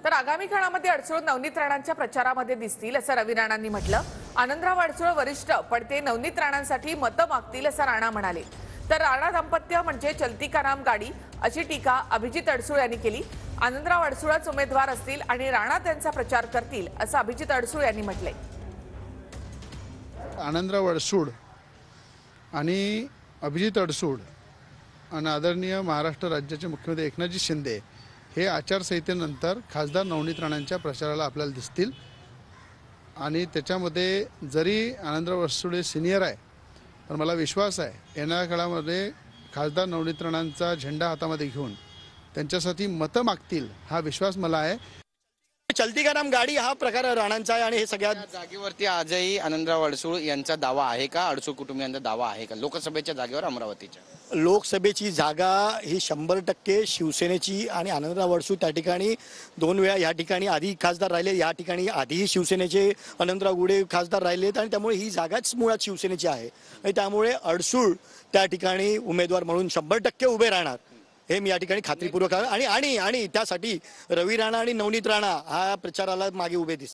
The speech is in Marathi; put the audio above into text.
तर आगामी काळामध्ये अडसूळ नवनीत राणांच्या प्रचारामध्ये दिसतील असं रवी राणांनी म्हटलं। आनंदराव अडसूळ वरिष्ठ पण ते नवनीत राणांसाठी मतं मागतील असं राणा म्हणाले। तर राणा दाम्पत्य म्हणजे चलती का नाम गाडी अशी टीका अभिजित अडसूळ यांनी केली। आनंदराव अडसूळच उमेदवार असतील आणि राणा त्यांचा प्रचार करतील असं अभिजित अडसूळ यांनी म्हटलंय। आनंदराव अडसूळ आणि अभिजित अडसूळ आणि आदरणीय महाराष्ट्र राज्याचे मुख्यमंत्री एकनाथजी शिंदे हे आचारसंहितेनंतर खासदार नवनीत राणांच्या प्रचाराला आपल्याला दिसतील। आणि त्याच्यामध्ये जरी आनंदराव अडसूळ सिनियर आहे, पण मला विश्वास आहे येणाऱ्या काळामध्ये खासदार नवनीत राणांचा झेंडा हातामध्ये घेऊन त्यांच्यासाठी मतं मागतील हा विश्वास मला आहे। चलती का नाम गाडी हा प्रकार राणांचा आहे आणि हे सगळ्यात जागेवरती आजही आनंदराव अडसूळ यांचा दावा आहे का? अडसूळ कुटुंबियांचा दावा आहे का लोकसभेच्या जागेवर अमरावतीच्या? लोकसभेची जागा ही 100% शिवसेनेची आणि आनंदराव अडसूळ त्या ठिकाणी 2 वेळा या ठिकाणी आधी खासदार राहिले, या ठिकाणी आधीही शिवसेनेचे आनंदराव गुडे खासदार राहिलेत आणि त्यामुळे ही जागाच मुळात शिवसेनेची आहे आणि त्यामुळे अडसूळ त्या ठिकाणी उमेदवार म्हणून 100% उभे राहणार हे मी या ठिकाणी खात्रीपूर्वक आणि आणि आणि त्यासाठी रवी राणा आणि नवनीत राणा हा प्रचाराला मागे उभे दिसतात।